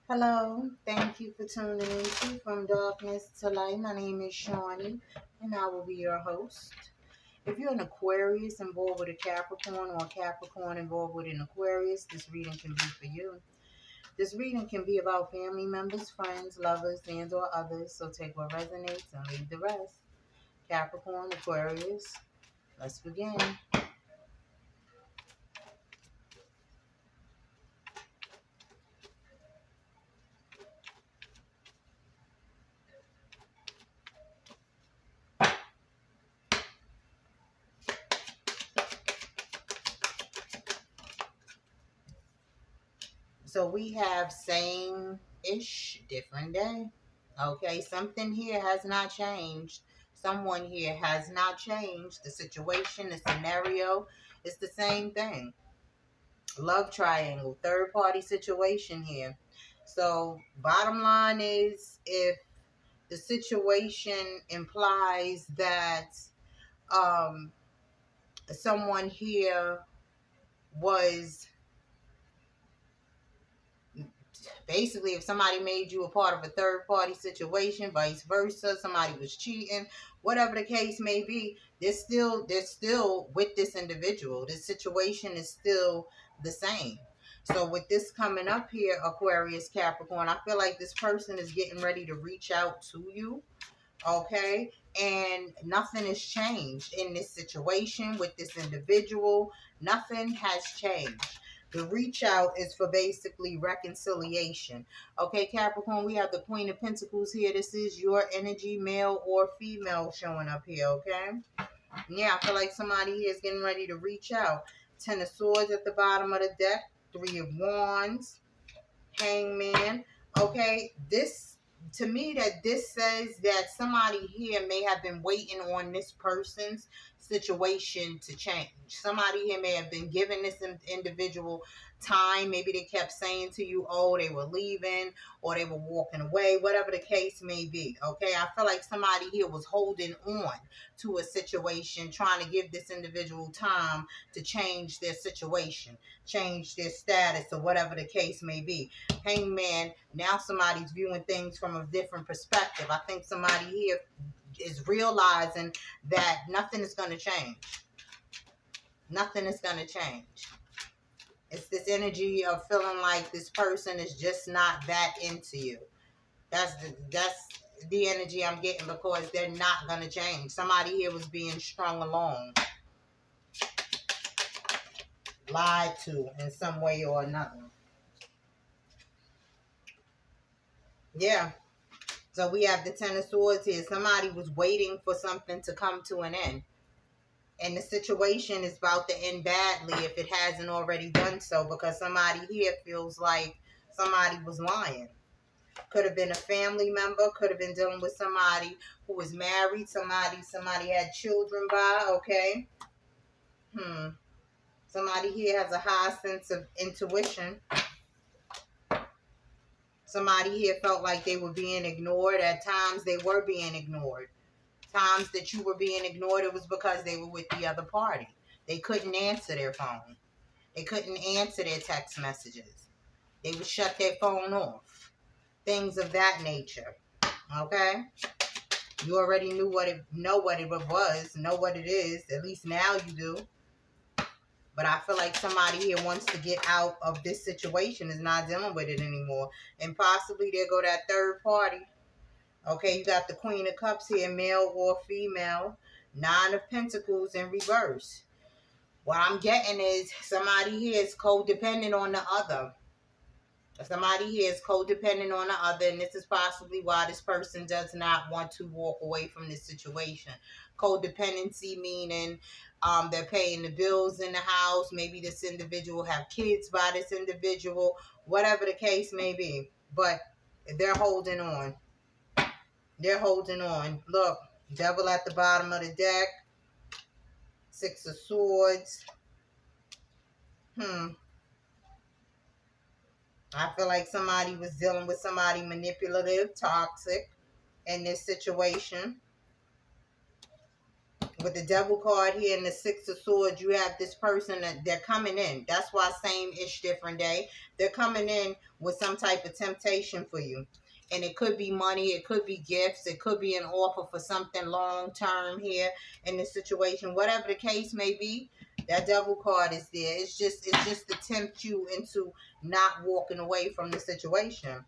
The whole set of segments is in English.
Hello, thank you for tuning in to From Darkness to Light. My name is Shawnee, and I will be your host. If you're an Aquarius involved with a Capricorn or a Capricorn involved with an Aquarius, this reading can be for you. This reading can be about family members, friends, lovers, and or others, so take what resonates and leave the rest. Capricorn, Aquarius, let's begin. So we have same-ish, different day. Okay, something here has not changed. Someone here has not changed. The situation, the scenario is the same thing. Love triangle, third party situation here. So, bottom line is if the situation implies that um, someone here was basically, if somebody made you a part of a third party situation, vice versa, somebody was cheating, whatever the case may be, they're still with this individual. This situation is still the same. So with this coming up here, Aquarius, Capricorn, I feel like this person is getting ready to reach out to you. Okay, and nothing has changed in this situation with this individual. Nothing has changed. The reach out is for basically reconciliation. Okay, Capricorn, we have the Queen of Pentacles here. This is your energy, male or female, showing up here. Okay, yeah, I feel like somebody here is getting ready to reach out. Ten of Swords at the bottom of the deck, Three of Wands, Hangman. Okay, this, to me, that this says that somebody here may have been waiting on this person's situation to change. Somebody here may have been giving this individual time. Maybe they kept saying to you, oh, they were leaving or they were walking away, whatever the case may be. Okay, I feel like somebody here was holding on to a situation, trying to give this individual time to change their situation, change their status, or whatever the case may be. Hangman, now somebody's viewing things from a different perspective. I think somebody here is realizing that nothing is going to change. Nothing is going to change. It's this energy of feeling like this person is just not that into you. That's the energy I'm getting, because they're not going to change. Somebody here was being strung along, lied to in some way or another. Yeah. So we have the Ten of Swords here. Somebody was waiting for something to come to an end. And the situation is about to end badly if it hasn't already done so, because somebody here feels like somebody was lying. Could have been a family member, could have been dealing with somebody who was married, somebody had children by, okay? Somebody here has a high sense of intuition. Somebody here felt like they were being ignored. At times they were being ignored. Times that you were being ignored, it was because they were with the other party. They couldn't answer their phone. They couldn't answer their text messages. They would shut their phone off. Things of that nature. Okay? You already know what it was, know what it is. At least now you do. But I feel like somebody here wants to get out of this situation, is not dealing with it anymore. And possibly there go that third party. Okay, you got the Queen of Cups here, male or female. Nine of Pentacles in reverse. What I'm getting is somebody here is codependent on the other. Somebody here is codependent on the other, and this is possibly why this person does not want to walk away from this situation. Codependency meaning they're paying the bills in the house. Maybe this individual have kids by this individual, whatever the case may be. But they're holding on. They're holding on. Look, Devil at the bottom of the deck. Six of Swords. I feel like somebody was dealing with somebody manipulative, toxic in this situation with the Devil card here and the Six of Swords, you have this person that they're coming in. That's why same-ish, different day. They're coming in with some type of temptation for you. And it could be money, it could be gifts, it could be an offer for something long-term here in this situation. Whatever the case may be, that Devil card is there. It's just to tempt you into not walking away from the situation.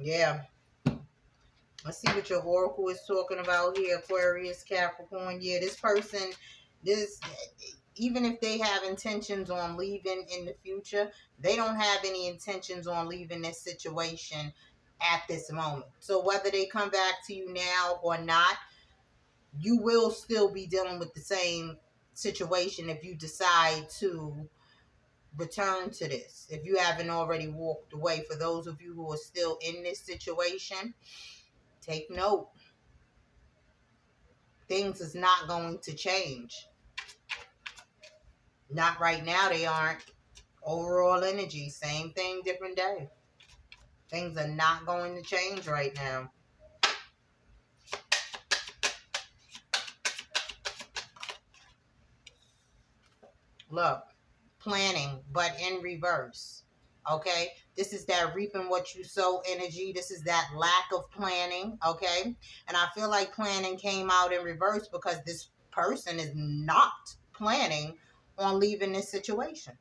Yeah. Let's see what your oracle is talking about here, Aquarius, Capricorn. Yeah, this person, even if they have intentions on leaving in the future, they don't have any intentions on leaving this situation at this moment. So whether they come back to you now or not, you will still be dealing with the same situation if you decide to return to this. If you haven't already walked away, for those of you who are still in this situation, take note. Things is not going to change. Not right now, they aren't. Overall energy, same thing, different day. Things are not going to change right now. Look, planning, but in reverse. Okay, this is that reaping what you sow energy. This is that lack of planning. Okay, and I feel like planning came out in reverse because this person is not planning on leaving this situation.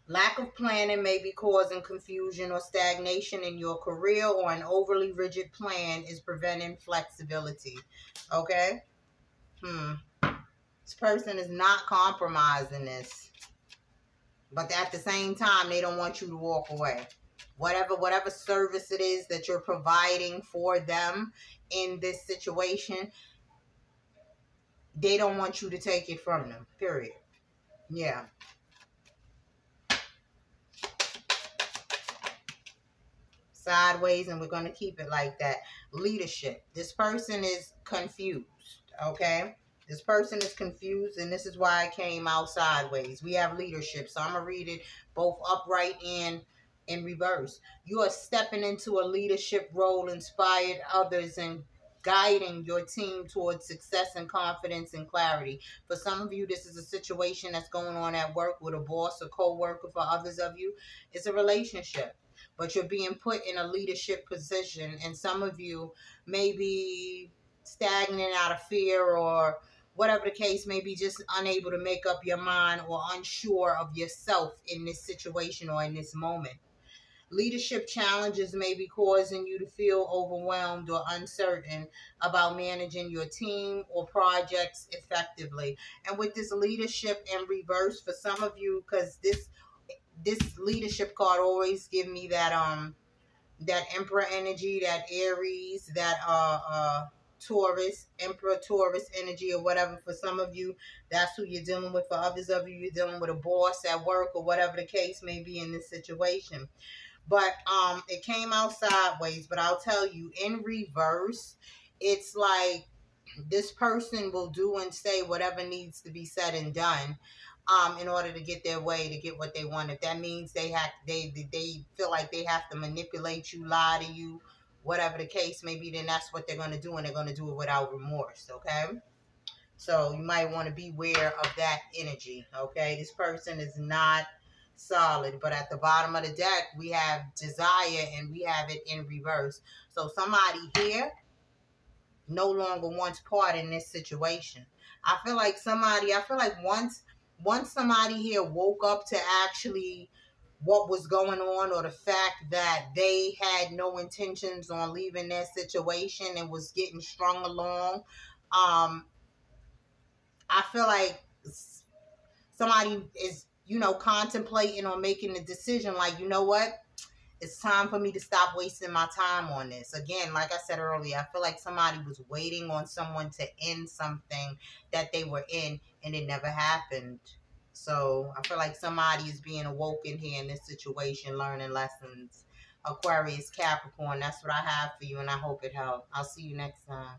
Lack of planning may be causing confusion or stagnation in your career, or an overly rigid plan is preventing flexibility. Okay? This person is not compromising this. But at the same time, they don't want you to walk away. Whatever service it is that you're providing for them in this situation, they don't want you to take it from them. Period. Yeah. Sideways, and we're going to keep it like that. Leadership. This person is confused. Okay? This person is confused, and this is why it came out sideways. We have leadership, so I'm going to read it both upright and in reverse. You are stepping into a leadership role, inspired others, and guiding your team towards success and confidence and clarity. For some of you, this is a situation that's going on at work with a boss or co-worker. For others of you, it's a relationship. But you're being put in a leadership position, and some of you may be stagnant out of fear, or whatever the case may be, just unable to make up your mind or unsure of yourself in this situation or in this moment. Leadership challenges may be causing you to feel overwhelmed or uncertain about managing your team or projects effectively. And with this leadership in reverse, for some of you, because this leadership card always give me that that Emperor energy, that Aries, that Taurus, Emperor Taurus energy, or whatever. For some of you, that's who you're dealing with. For others of you, you're dealing with a boss at work, or whatever the case may be in this situation. But it came out sideways. But I'll tell you, in reverse, it's like this person will do and say whatever needs to be said and done in order to get their way, to get what they want. If that means they feel like they have to manipulate you, lie to you, whatever the case may be, then that's what they're going to do, and they're going to do it without remorse. Okay, so you might want to beware of that energy. Okay, this person is not solid. But at the bottom of the deck, we have desire, and we have it in reverse. So somebody here no longer wants part in this situation. I feel like once somebody here woke up to actually what was going on, or the fact that they had no intentions on leaving their situation and was getting strung along, I feel like somebody is, contemplating on making the decision, like, you know what? It's time for me to stop wasting my time on this. Again, like I said earlier, I feel like somebody was waiting on someone to end something that they were in, and it never happened. So I feel like somebody is being awoken here in this situation, learning lessons. Aquarius, Capricorn, that's what I have for you, and I hope it helped. I'll see you next time.